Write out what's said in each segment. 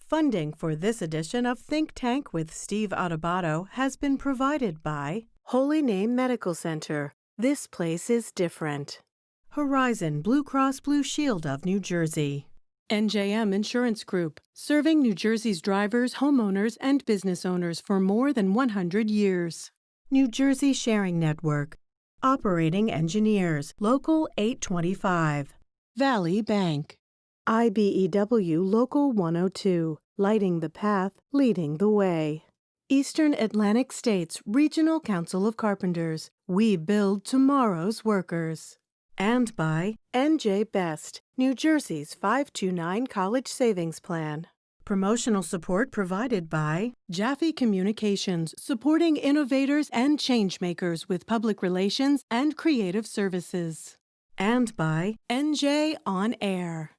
Funding for this edition of Think Tank with Steve Adubato has been provided by Holy Name Medical Center. This place is different. Horizon Blue Cross Blue Shield of New Jersey. NJM Insurance Group, serving New Jersey's drivers, homeowners, and business owners for more than 100 years. New Jersey Sharing Network, operating engineers, Local 825. Valley Bank. IBEW Local 102, lighting the path, leading the way. Eastern Atlantic States Regional Council of Carpenters, we build tomorrow's workers. And by NJ Best, New Jersey's 529 College Savings Plan. Promotional support provided by Jaffe Communications, supporting innovators and changemakers with public relations and creative services. And by NJ On Air.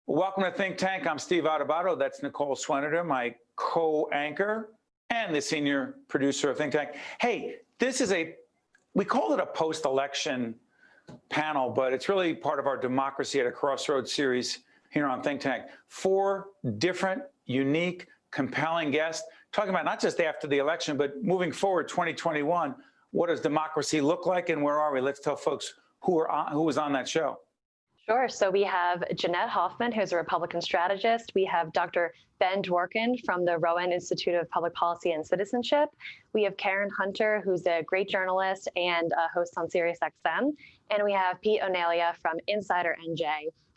Welcome to Think Tank. I'm Steve Adubato. That's Nicole Swenarton, my co-anchor and the senior producer of Think Tank. Hey, we called it a post-election panel, but it's really part of our Democracy at a Crossroads series here on Think Tank. 4 different, unique, compelling guests talking about not just after the election, but moving forward, 2021. What does democracy look like and where are we? Let's tell folks who was on that show. Sure. So we have Jeanette Hoffman, who's a Republican strategist. We have Dr. Ben Dworkin from the Rowan Institute of Public Policy and Citizenship. We have Karen Hunter, who's a great journalist and a host on SiriusXM. And we have Pete Oneglia from Insider NJ.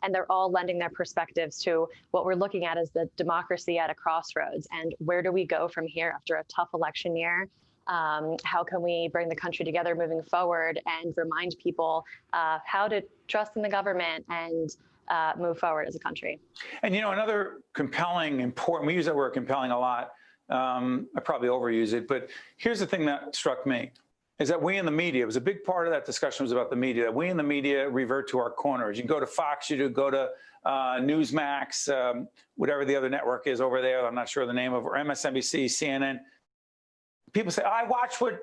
And they're all lending their perspectives to what we're looking at as the democracy at a crossroads. And where do we go from here after a tough election year? How can we bring the country together moving forward and remind people how to trust in the government and move forward as a country? And, you know, another compelling, important, we use that word compelling a lot. I probably overuse it, but here's the thing that struck me is that we in the media, it was a big part of that discussion was about the media, that we in the media revert to our corners. You can go to Fox, you go to Newsmax, whatever the other network is over there, I'm not sure the name of, or MSNBC, CNN. People say, I watch what,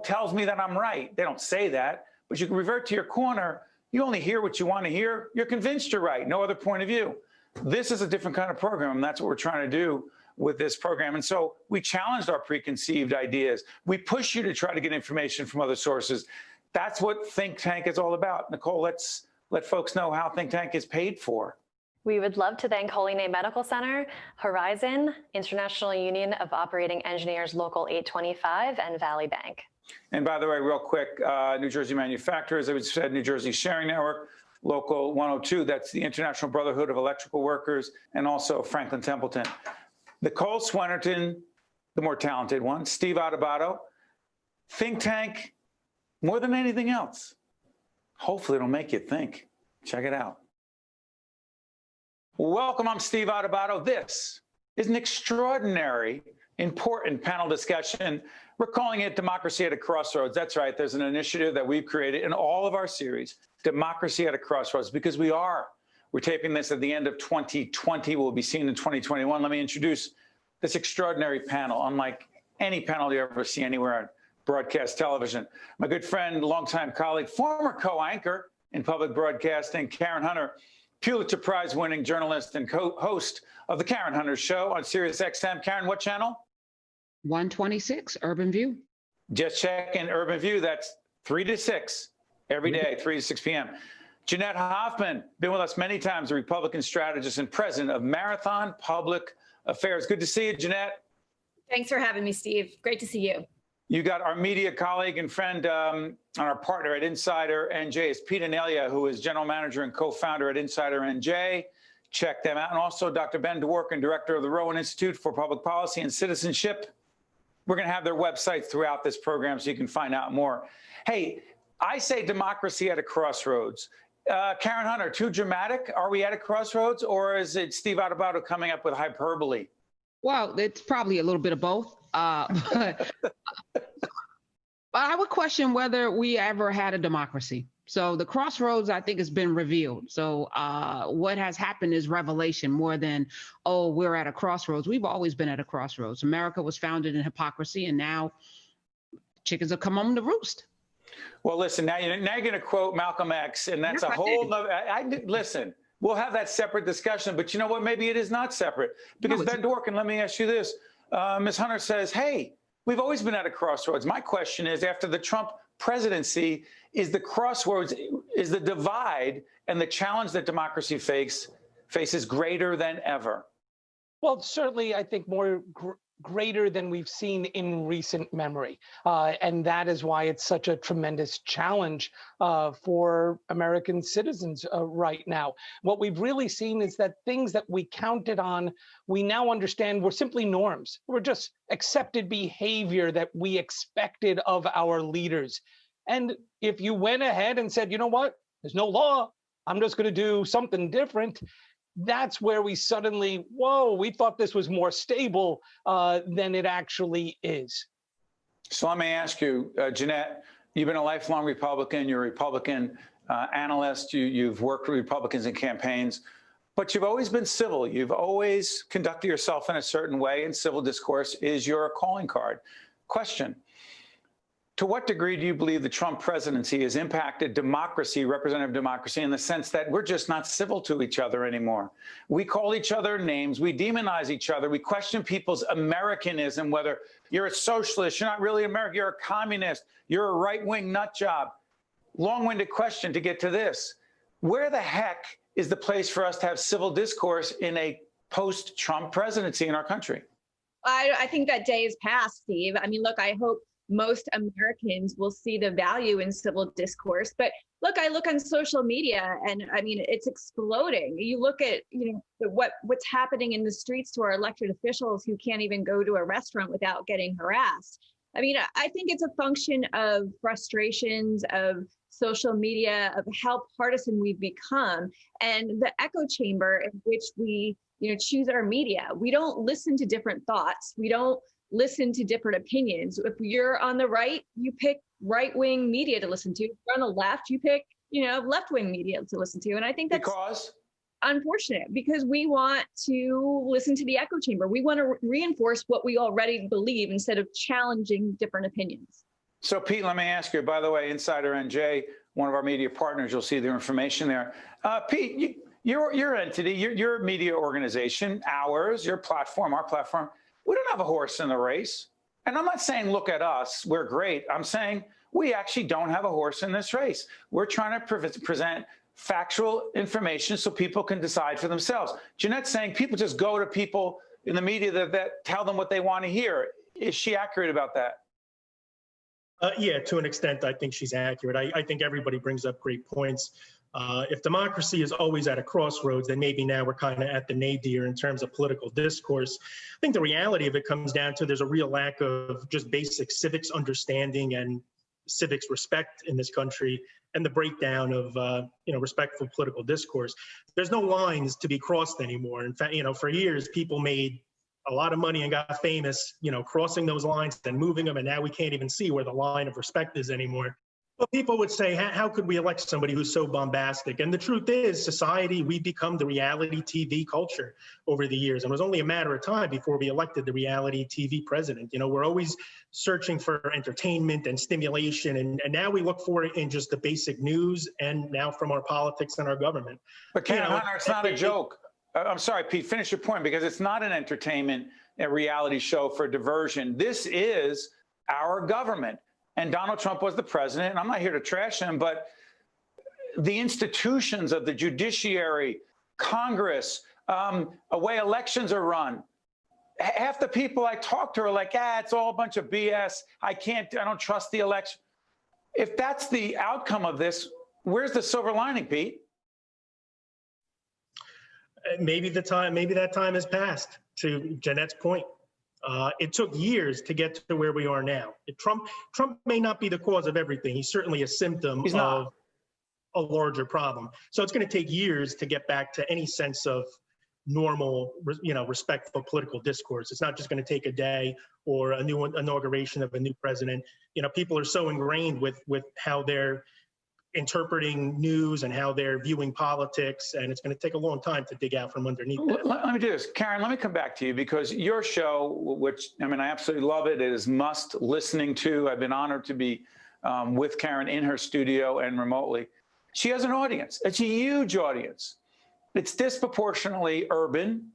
tells me that I'm right. They don't say that, but you can revert to your corner. You only hear what you want to hear. You're convinced you're right. No other point of view. This is a different kind of program, and that's what we're trying to do with this program. And so we challenged our preconceived ideas. We push you to try to get information from other sources. That's what Think Tank is all about. Nicole, let's let folks know how Think Tank is paid for. We would love to thank Holy Name Medical Center, Horizon, International Union of Operating Engineers Local 825, and Valley Bank. And by the way, real quick, New Jersey Manufacturers, as I said, New Jersey Sharing Network, Local 102, that's the International Brotherhood of Electrical Workers, and also Franklin Templeton. Nicole Swenarton, the more talented one, Steve Adubato, Think Tank, more than anything else. Hopefully it'll make you think. Check it out. Welcome, I'm Steve Adubato. This is an extraordinary, important panel discussion. We're calling it Democracy at a Crossroads. That's right, there's an initiative that we've created in all of our series, Democracy at a Crossroads, because we're taping this at the end of 2020, we'll be seen in 2021. Let me introduce this extraordinary panel, unlike any panel you ever see anywhere on broadcast television. My good friend, longtime colleague, former co-anchor in public broadcasting, Karen Hunter, Pulitzer Prize-winning journalist and co-host of The Karen Hunter Show on SiriusXM. Karen, what channel? 126, Urban View. Just check in Urban View. That's 3 to 6 every day, 3 to 6 p.m. Jeanette Hoffman, been with us many times, a Republican strategist and president of Marathon Public Affairs. Good to see you, Jeanette. Thanks for having me, Steve. Great to see you. You got our media colleague and friend and our partner at Insider NJ is Pete Oneglia, who is general manager and co-founder at Insider NJ. Check them out. And also Dr. Ben Dworkin, director of the Rowan Institute for Public Policy and Citizenship. We're going to have their websites throughout this program so you can find out more. Hey, I say democracy at a crossroads. Karen Hunter, too dramatic? Are we at a crossroads, or is it Steve Adubato coming up with hyperbole? Well, it's probably a little bit of both. But I would question whether we ever had a democracy. So the crossroads, I think, has been revealed. So what has happened is revelation more than, oh, we're at a crossroads. We've always been at a crossroads. America was founded in hypocrisy, and now chickens have come home to roost. Well, listen, now you're going to quote Malcolm X, and that's a whole nother. Listen, we'll have that separate discussion. But you know what? Maybe it is not separate. Because Ben Dworkin, let me ask you this. Ms. Hunter says, hey, we've always been at a crossroads. My question is, after the Trump presidency, is the crossroads, is the divide and the challenge that democracy faces greater than ever? Well, certainly, I think more greater than we've seen in recent memory. And that is why it's such a tremendous challenge for American citizens right now. What we've really seen is that things that we counted on, we now understand were simply norms. We're just accepted behavior that we expected of our leaders. And if you went ahead and said, you know what, there's no law, I'm just going to do something different, that's where we suddenly, whoa, we thought this was more stable than it actually is. So let me ask you, Jeanette, you've been a lifelong Republican. You're a Republican analyst. You've worked with Republicans in campaigns, but you've always been civil. You've always conducted yourself in a certain way, and civil discourse is your calling card. Question. To what degree do you believe the Trump presidency has impacted democracy, representative democracy, in the sense that we're just not civil to each other anymore? We call each other names. We demonize each other. We question people's Americanism, whether you're a socialist, you're not really American, you're a communist, you're a right-wing nut job. Long-winded question to get to this. Where the heck is the place for us to have civil discourse in a post-Trump presidency in our country? I think that day is past, Steve. I mean, look, I hope most Americans will see the value in civil discourse. But look, I look on social media and I mean, it's exploding. You look at, what's happening in the streets to our elected officials who can't even go to a restaurant without getting harassed. I mean, I think it's a function of frustrations of social media, of how partisan we've become, and the echo chamber in which we, choose our media. We don't listen to different thoughts. We don't listen to different opinions. If you're on the right, you pick right-wing media to listen to. If you're on the left, you pick, left-wing media to listen to. And I think that's unfortunate because we want to listen to the echo chamber. We want to reinforce what we already believe instead of challenging different opinions. So Pete, let me ask you, by the way, Insider NJ, one of our media partners, you'll see their information there. Pete, your entity, your media organization, ours, your platform, our platform, we don't have a horse in the race. And I'm not saying, look at us, we're great. I'm saying we actually don't have a horse in this race. We're trying to present factual information so people can decide for themselves. Jeanette's saying people just go to people in the media that tell them what they want to hear. Is she accurate about that? Yeah, to an extent, I think she's accurate. I think everybody brings up great points. If democracy is always at a crossroads, then maybe now we're kind of at the nadir in terms of political discourse. I think the reality of it comes down to there's a real lack of just basic civics understanding and civics respect in this country, and the breakdown of respectful political discourse. There's no lines to be crossed anymore. In fact, for years people made a lot of money and got famous, crossing those lines and moving them, and now we can't even see where the line of respect is anymore. Well, people would say, how could we elect somebody who's so bombastic? And the truth is, society, we've become the reality TV culture over the years. And it was only a matter of time before we elected the reality TV president. We're always searching for entertainment and stimulation. And now we look for it in just the basic news and now from our politics and our government. But Karen Hunter, it's not a joke. I'm sorry, Pete, finish your point, because it's not an entertainment, a reality show for diversion. This is our government. And Donald Trump was the president, and I'm not here to trash him, but the institutions of the judiciary, Congress, a way elections are run, half the people I talk to are like, it's all a bunch of BS. I don't trust the election. If that's the outcome of this, where's the silver lining, Pete? Maybe that time has passed, to Jeanette's point. It took years to get to where we are now. Trump may not be the cause of everything. He's certainly a symptom of a larger problem. So it's going to take years to get back to any sense of normal, respectful political discourse. It's not just going to take a day or a new inauguration of a new president. People are so ingrained with how they're interpreting news and how they're viewing politics, and it's going to take a long time to dig out from underneath that. Let me do this. Karen, let me come back to you, because your show, which, I absolutely love it. It is must listening to. I've been honored to be with Karen in her studio and remotely. She has an audience. It's a huge audience. It's disproportionately urban,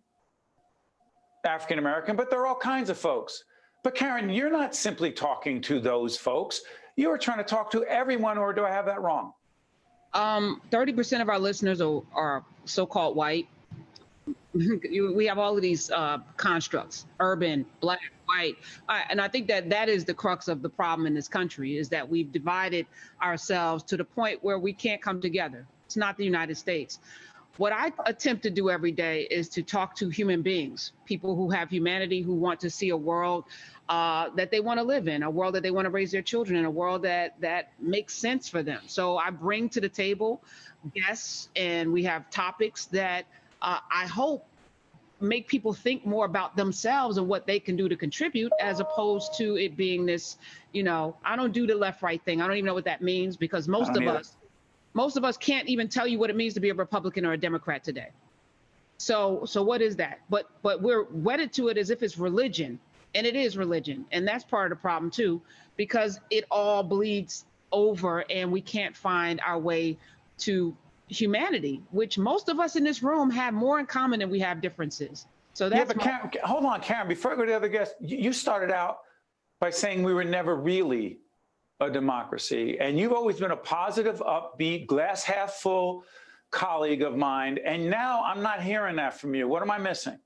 African-American, but there are all kinds of folks. But Karen, you're not simply talking to those folks. You are trying to talk to everyone, or do I have that wrong? 30% of our listeners are so-called white. We have all of these constructs: urban, black, white. And I think that is the crux of the problem in this country, is that we've divided ourselves to the point where we can't come together. It's not the United States. What I attempt to do every day is to talk to human beings, people who have humanity, who want to see a world that they want to live in, a world that they want to raise their children in, a world that makes sense for them. So I bring to the table guests, and we have topics that I hope make people think more about themselves and what they can do to contribute, as opposed to it being this, I don't do the left-right thing. I don't even know what that means, because most of us can't even tell you what it means to be a Republican or a Democrat today. So what is that? But we're wedded to it as if it's religion, and it is religion. And that's part of the problem too, because it all bleeds over and we can't find our way to humanity, which most of us in this room have more in common than we have differences. So that's Karen, hold on, Karen, before I go to the other guest, you started out by saying we were never really a democracy. And you've always been a positive, upbeat, glass half full colleague of mine. And now I'm not hearing that from you. What am I missing?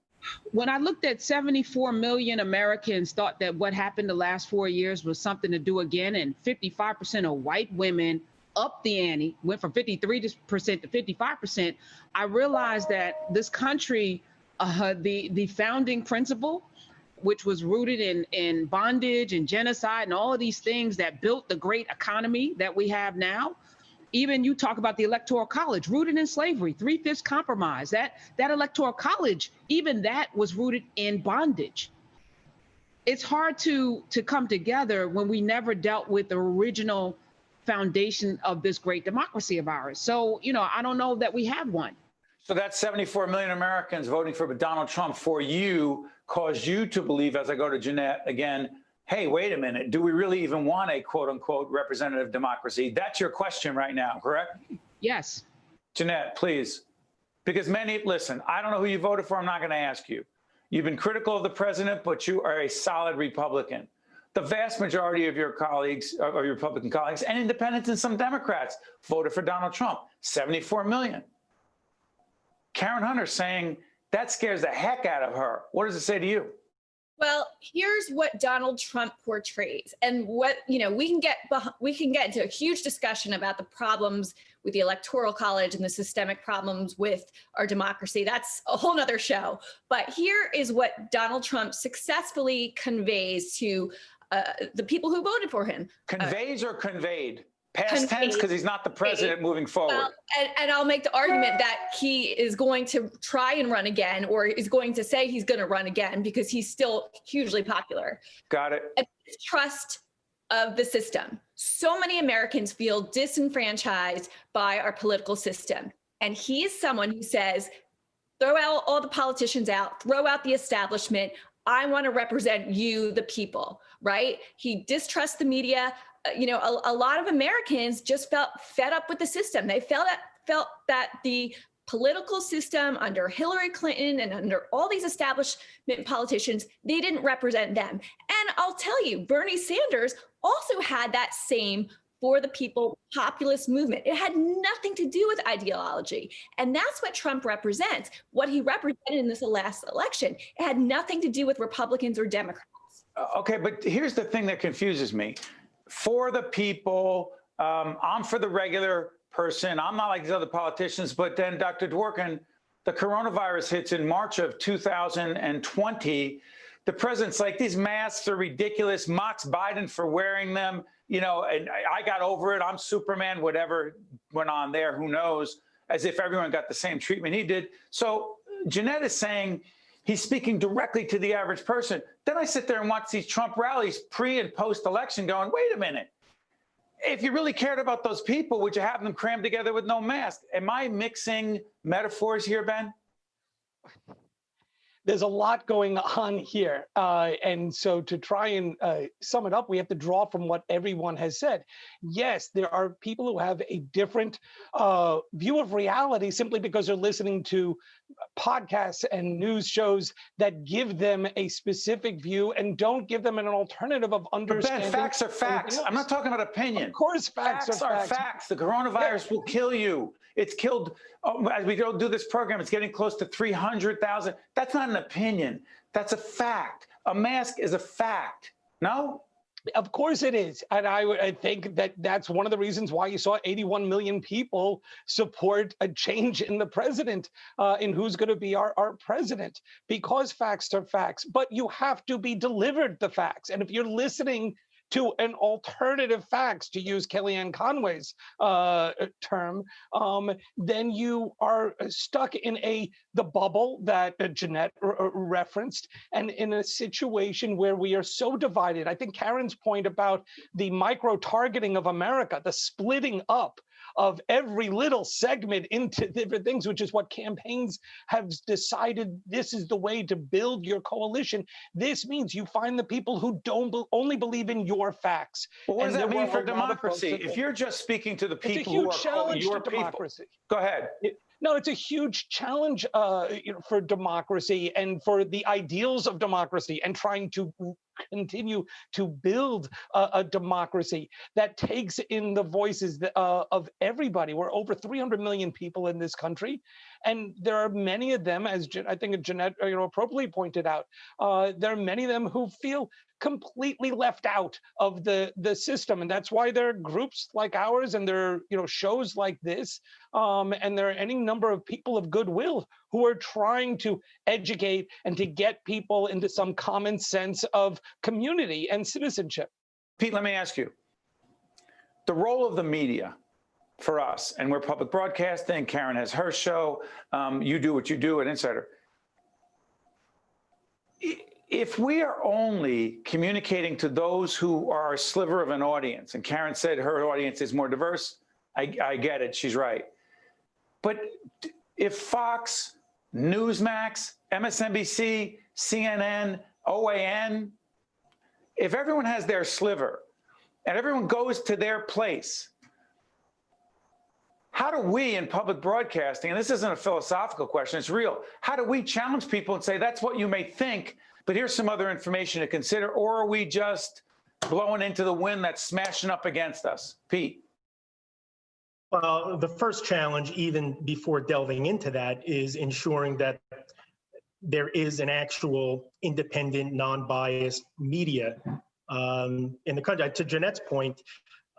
When I looked at 74 million Americans thought that what happened the last 4 years was something to do again, and 55% of white women upped the ante, went from 53% to 55%, I realized that this country, the founding principle, which was rooted in bondage and genocide and all of these things that built the great economy that we have now. Even you talk about the Electoral College, rooted in slavery, 3/5 compromise. That Electoral College, even that was rooted in bondage. It's hard to come together when we never dealt with the original foundation of this great democracy of ours. So, I don't know that we have one. So that 74 million Americans voting for Donald Trump for you caused you to believe, as I go to Jeanette again, hey, wait a minute, do we really even want a quote unquote representative democracy? That's your question right now, correct? Yes. Jeanette, please. Because listen, I don't know who you voted for. I'm not going to ask you. You've been critical of the president, but you are a solid Republican. The vast majority of your colleagues, or your Republican colleagues, and independents and some Democrats voted for Donald Trump, 74 million. Karen Hunter saying that scares the heck out of her. What does it say to you? Well, here's what Donald Trump portrays, and what we can get into a huge discussion about the problems with the Electoral College and the systemic problems with our democracy. That's a whole nother show. But here is what Donald Trump successfully conveys to the people who voted for him. Conveys or conveyed? Past tense, because he's not the president moving forward. Well, and I'll make the argument that he is going to try and run again, or is going to say he's going to run again, because he's still hugely popular. Got it. A distrust of the system. So many Americans feel disenfranchised by our political system. And he is someone who says, throw out all the politicians out, throw out the establishment. I want to represent you, the people, right? He distrusts the media. A lot of Americans just felt fed up with the system. They felt that the political system under Hillary Clinton and under all these establishment politicians, they didn't represent them. And I'll tell you, Bernie Sanders also had that same for the people populist movement. It had nothing to do with ideology. And that's what Trump represents, what he represented in this last election. It had nothing to do with Republicans or Democrats. Okay, but here's the thing that confuses me. For the people, I'm for the regular person. I'm not like these other politicians. But then, Dr. Dworkin, the coronavirus hits in March of 2020. The president's like, these masks are ridiculous, mocks Biden for wearing them. And I got over it. I'm Superman, whatever went on there, who knows, as if everyone got the same treatment he did. So Jeanette is saying he's speaking directly to the average person. Then I sit there and watch these Trump rallies pre and post-election going, wait a minute. If you really cared about those people, would you have them crammed together with no mask? Am I mixing metaphors here, Ben? There's a lot going on here. And so to try and sum it up, we have to draw from what everyone has said. Yes, there are people who have a different view of reality simply because they're listening to podcasts and news shows that give them a specific view and don't give them an alternative of understanding. Ben, facts are facts. I'm not talking about opinion. Of course, facts are facts. The coronavirus will kill you. It's killed, as we go do this program, it's getting close to 300,000. That's not an opinion. That's a fact. A mask is a fact. No? Of course it is. And I think that that's one of the reasons why you saw 81 million people support a change in the president, in who's going to be our president, because facts are facts. But you have to be delivered the facts. And if you're listening to an alternative facts, to use Kellyanne Conway's term, then you are stuck in the bubble that Jeanette referenced, and in a situation where we are so divided. I think Karen's point about the micro-targeting of America, the splitting up of every little segment into different things, which is what campaigns have decided this is the way to build your coalition. This means you find the people who don't only believe in your facts. Well, what does that mean for democracy? If you're just speaking to the people who are your people, go ahead. No, it's a huge challenge for democracy and for the ideals of democracy, and trying to continue to build a democracy that takes in the voices of everybody. We're over 300 million people in this country, and there are many of them, as I think Jeanette appropriately pointed out, there are many of them who feel completely left out of the system, and that's why there are groups like ours, and there are shows like this, and there are any number of people of goodwill who are trying to educate and to get people into some common sense of community and citizenship. Pete, let me ask you, the role of the media for us, and we're public broadcasting, Karen has her show, you do what you do at Insider. If we are only communicating to those who are a sliver of an audience, and Karen said her audience is more diverse, I get it, she's right. But if Fox, Newsmax, MSNBC, CNN, OAN, if everyone has their sliver and everyone goes to their place, how do we in public broadcasting, and this isn't a philosophical question, it's real, how do we challenge people and say, that's what you may think, but here's some other information to consider? Or are we just blowing into the wind that's smashing up against us? Pete. Well, the first challenge, even before delving into that, is ensuring that there is an actual independent, non-biased media in the country. To Jeanette's point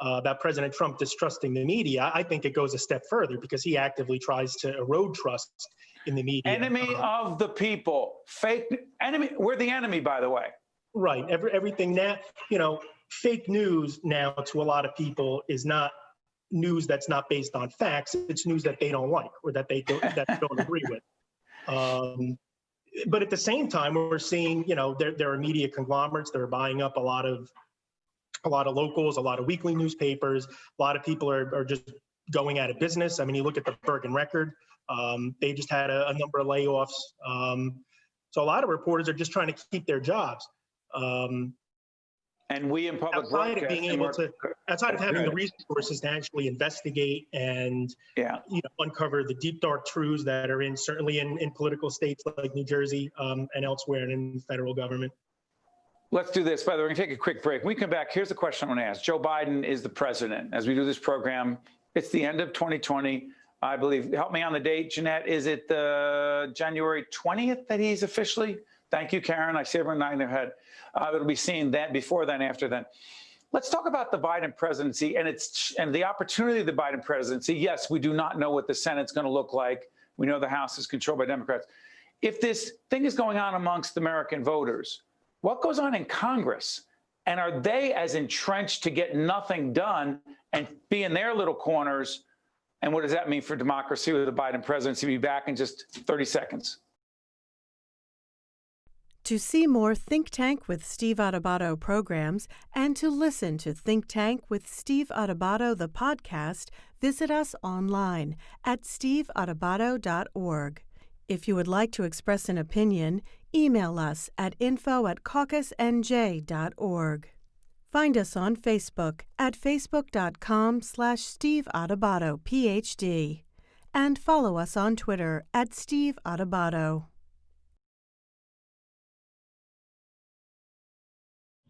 about President Trump distrusting the media, I think it goes a step further because he actively tries to erode trust in the media. Enemy of the people, fake enemy. We're the enemy, by the way. Right. Everything now, fake news now to a lot of people is not news that's not based on facts. It's news that they don't like or that they don't agree with. But at the same time, we're seeing, there are media conglomerates that are buying up a lot of locals, a lot of weekly newspapers. A lot of people are just going out of business. I mean, you look at the Bergen Record. They just had a number of layoffs. So a lot of reporters are just trying to keep their jobs. And we in public broadcasting, outside of having the resources to actually investigate and uncover the deep dark truths that are certainly in political states like New Jersey and elsewhere and in the federal government. Let's do this. By the way, we're going to take a quick break. When we come back, here's the question I want to ask. Joe Biden is the president. As we do this program, it's the end of 2020. I believe, help me on the date, Jeanette, is it the January 20th that he's officially? Thank you, Karen. I see everyone nodding their head. It'll be seen that before then, after then. Let's talk about the Biden presidency and the opportunity of the Biden presidency. Yes, we do not know what the Senate's going to look like. We know the House is controlled by Democrats. If this thing is going on amongst American voters, what goes on in Congress? And are they as entrenched to get nothing done and be in their little corners? And what does that mean for democracy with the Biden presidency? We'll be back in just 30 seconds. To see more Think Tank with Steve Adubato programs and to listen to Think Tank with Steve Adubato, the podcast, visit us online at steveadubato.org. If you would like to express an opinion, email us at info@caucusnj.org. Find us on Facebook at facebook.com/Steve Adubato, PhD, and follow us on Twitter at Steve Adubato.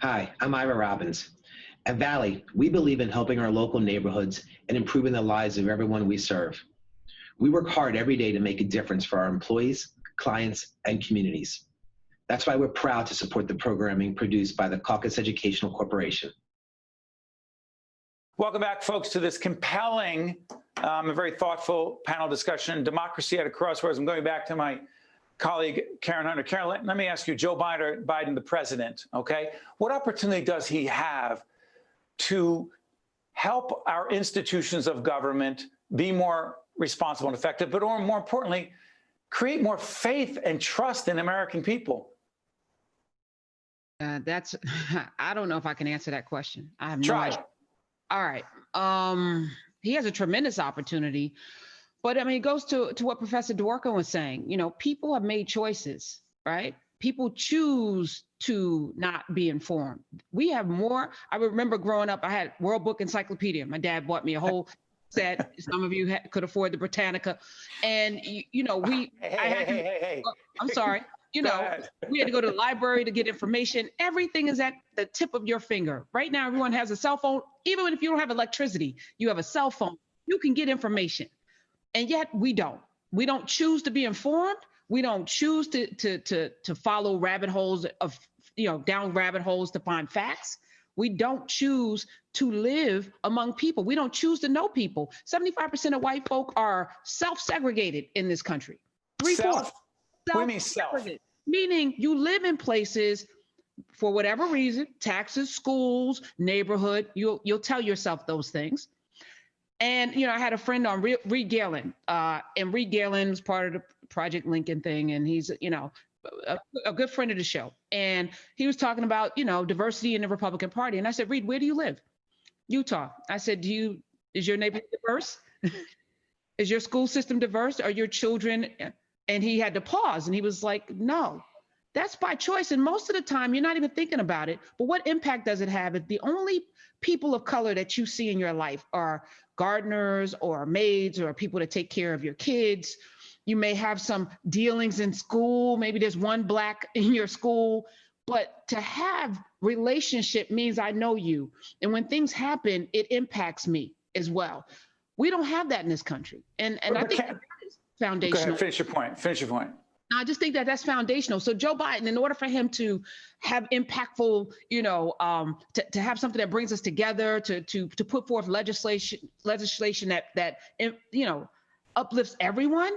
Hi, I'm Ira Robbins. At Valley, we believe in helping our local neighborhoods and improving the lives of everyone we serve. We work hard every day to make a difference for our employees, clients, and communities. That's why we're proud to support the programming produced by the Caucus Educational Corporation. Welcome back, folks, to this compelling and very thoughtful panel discussion, Democracy at a Crossroads. I'm going back to my colleague, Karen Hunter. Karen, let me ask you, Joe Biden, the president, okay? What opportunity does he have to help our institutions of government be more responsible and effective, but more importantly, create more faith and trust in American people? I don't know if I can answer that question. I have no Try. idea. All right. He has a tremendous opportunity. But I mean, it goes to what Professor Dworkin was saying. You know, people have made choices, right? People choose to not be informed. We have more. I remember growing up, I had World Book Encyclopedia. My dad bought me a whole set. Some of you could afford the Britannica. And, you know, I'm sorry. You know, we had to go to the library to get information. Everything is at the tip of your finger. Right now, everyone has a cell phone. Even if you don't have electricity, you have a cell phone. You can get information. And yet we don't. We don't choose to be informed. We don't choose to follow rabbit holes of, down rabbit holes to find facts. We don't choose to live among people. We don't choose to know people. 75% of white folk are self-segregated in this country. Self? What do you mean self? Meaning you live in places for whatever reason, taxes, schools, neighborhood, you'll tell yourself those things. And, I had a friend on Reed Galen, and Reed Galen was part of the Project Lincoln thing. And he's, a good friend of the show. And he was talking about, diversity in the Republican Party. And I said, Reed, where do you live? Utah. I said, is your neighborhood diverse? Is your school system diverse? Are your children? And he had to pause. And he was like, no, that's by choice. And most of the time, you're not even thinking about it. But what impact does it have if the only people of color that you see in your life are gardeners or maids or people that take care of your kids? You may have some dealings in school. Maybe there's one Black in your school. But to have relationship means I know you. And when things happen, it impacts me as well. We don't have that in this country. And I think that is foundational. Go ahead, finish your point. I just think that that's foundational. So Joe Biden, in order for him to have impactful, to have something that brings us together, to put forth legislation that uplifts everyone,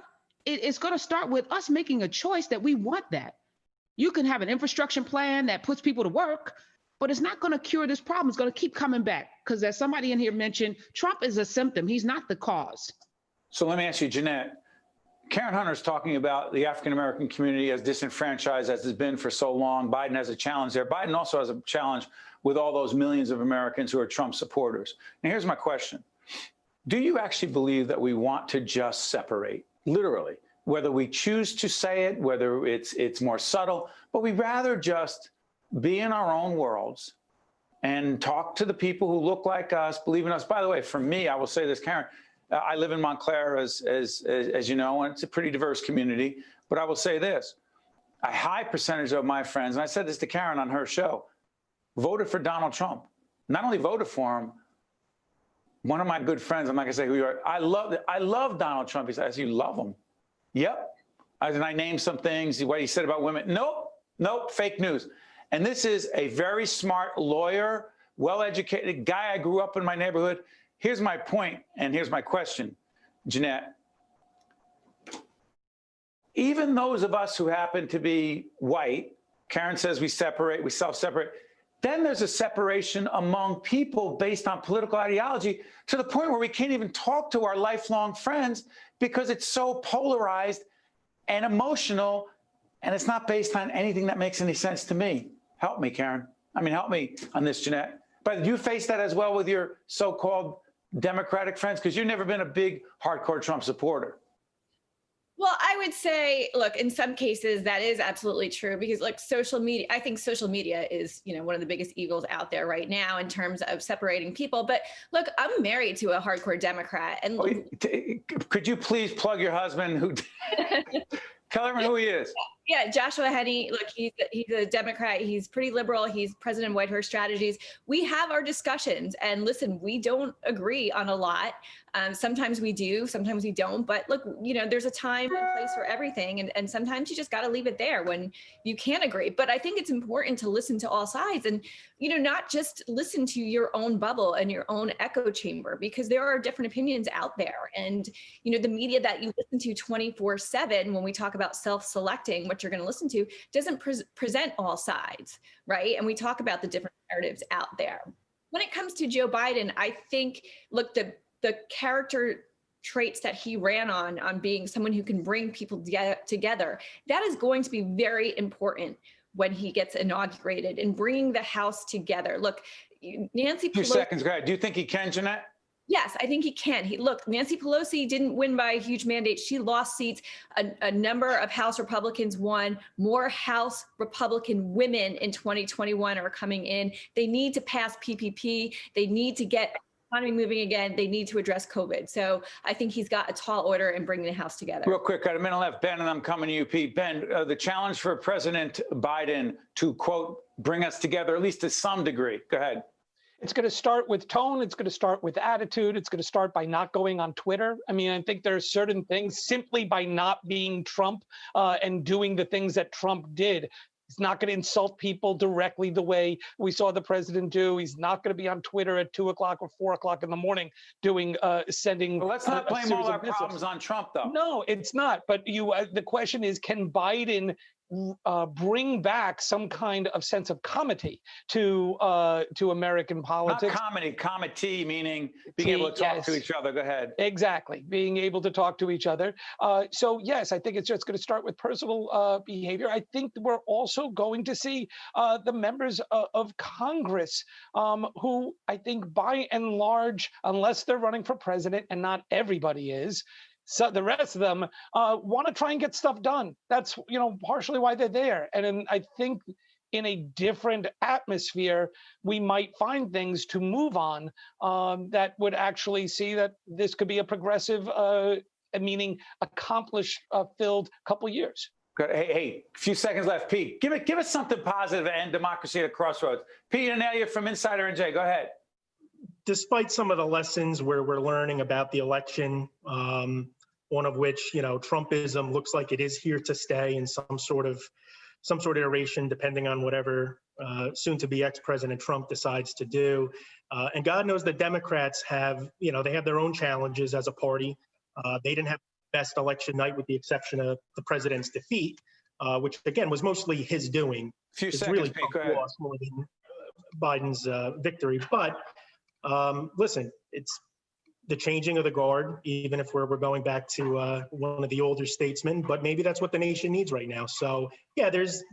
it's going to start with us making a choice that we want that. You can have an infrastructure plan that puts people to work, but it's not going to cure this problem. It's going to keep coming back because, as somebody in here mentioned, Trump is a symptom. He's not the cause. So let me ask you, Jeanette. Karen Hunter's talking about the African-American community as disenfranchised as it's been for so long. Biden has a challenge there. Biden also has a challenge with all those millions of Americans who are Trump supporters. Now, here's my question. Do you actually believe that we want to just separate, literally, whether we choose to say it, whether it's more subtle, but we'd rather just be in our own worlds and talk to the people who look like us, believe in us? By the way, for me, I will say this, Karen, I live in Montclair, as you know, and it's a pretty diverse community. But I will say this, a high percentage of my friends, and I said this to Karen on her show, voted for Donald Trump. Not only voted for him, one of my good friends, I'm not gonna say who you are, I love Donald Trump. He said, I said, you love him? Yep. And I named some things, what he said about women. Nope, fake news. And this is a very smart lawyer, well-educated guy. I grew up in my neighborhood. Here's my point, and here's my question, Jeanette. Even those of us who happen to be white, Karen says we self-separate, then there's a separation among people based on political ideology to the point where we can't even talk to our lifelong friends because it's so polarized and emotional And it's not based on anything that makes any sense to me. Help me, Karen. I mean, help me on this, Jeanette. But do you face that as well with your so-called Democratic friends? Because you've never been a big hardcore Trump supporter. Well, I would say, look, in some cases that is absolutely true because like social media, I think social media is, one of the biggest evils out there right now in terms of separating people. But look, I'm married to a hardcore Democrat. And could you please plug your husband who tell everyone who he is? Yeah, Joshua Henney, look, he's a Democrat. He's pretty liberal. He's president of Whitehurst Strategies. We have our discussions and listen, we don't agree on a lot. Sometimes we do, sometimes we don't. But look, there's a time and place for everything. And sometimes you just got to leave it there when you can't agree. But I think it's important to listen to all sides and, not just listen to your own bubble and your own echo chamber, because there are different opinions out there. And, the media that you listen to 24/7, when we talk about self-selecting what you're going to listen to, doesn't present all sides, right? And we talk about the different narratives out there. When it comes to Joe Biden, I think, look, the character traits that he ran on being someone who can bring people together, that is going to be very important when he gets inaugurated and bringing the House together. Look, Nancy Pelosi— 2 seconds, go ahead. Do you think he can, Jeanette? Yes, I think he can. Look, Nancy Pelosi didn't win by a huge mandate. She lost seats. A number of House Republicans won. More House Republican women in 2021 are coming in. They need to pass PPP. They need to get economy moving again. They need to address COVID. So I think he's got a tall order in bringing the House together. Real quick, got a minute left. Ben, and I'm coming to you, Pete. Ben, the challenge for President Biden to, quote, bring us together, at least to some degree. Go ahead. It's going to start with tone. It's going to start with attitude. It's going to start by not going on Twitter. I mean, I think there are certain things simply by not being Trump and doing the things that Trump did. He's not going to insult people directly the way we saw the president do. He's not going to be on Twitter at 2 o'clock or 4 o'clock in the morning sending. Well, let's not blame all our problems on Trump, though. No, it's not. But the question is, can Biden bring back some kind of sense of comity to American politics? Not comedy, comity, meaning being able to talk to each other. Go ahead. Exactly, being able to talk to each other. So yes, I think it's just going to start with personal behavior. I think we're also going to see the members of Congress who I think by and large, unless they're running for president, and not everybody is, so the rest of them want to try and get stuff done. That's, partially why they're there. And I think in a different atmosphere, we might find things to move on that would actually see that this could be a progressive, meaning accomplished-filled couple years. Good. Hey, a few seconds left. Pete, give us something positive to end democracy at a crossroads. Pete and Oneglia from Insider NJ, go ahead. Despite some of the lessons where we're learning about the election, one of which, Trumpism looks like it is here to stay in some sort of iteration, depending on whatever soon-to-be ex-President Trump decides to do. And God knows the Democrats have, they have their own challenges as a party. They didn't have the best election night with the exception of the president's defeat, which, again, was mostly his doing. It's really Trump lost more than Biden's victory. But listen, it's the changing of the guard, even if we're going back to one of the older statesmen, but maybe that's what the nation needs right now. So, yeah, there's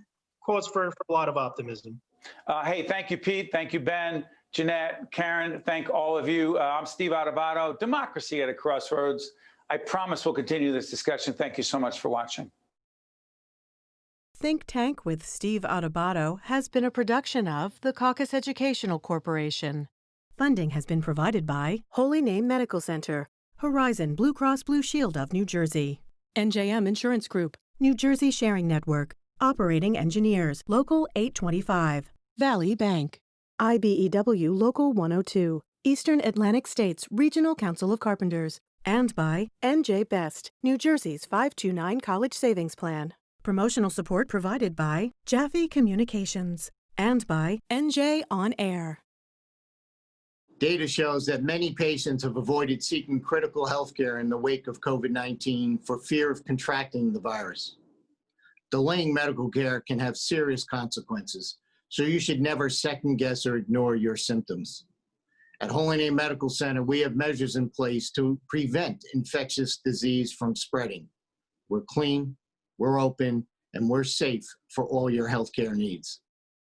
cause for a lot of optimism. Hey, thank you, Pete. Thank you, Ben, Jeanette, Karen. Thank all of you. I'm Steve Adubato. Democracy at a Crossroads. I promise we'll continue this discussion. Thank you so much for watching. Think Tank with Steve Adubato has been a production of the Caucus Educational Corporation. Funding has been provided by Holy Name Medical Center, Horizon Blue Cross Blue Shield of New Jersey, NJM Insurance Group, New Jersey Sharing Network, Operating Engineers, Local 825, Valley Bank, IBEW Local 102, Eastern Atlantic States Regional Council of Carpenters, and by NJ Best, New Jersey's 529 College Savings Plan. Promotional support provided by Jaffe Communications and by NJ On Air. Data shows that many patients have avoided seeking critical health care in the wake of COVID-19 for fear of contracting the virus. Delaying medical care can have serious consequences, so you should never second guess or ignore your symptoms. At Holy Name Medical Center, we have measures in place to prevent infectious disease from spreading. We're clean, we're open, and we're safe for all your healthcare needs.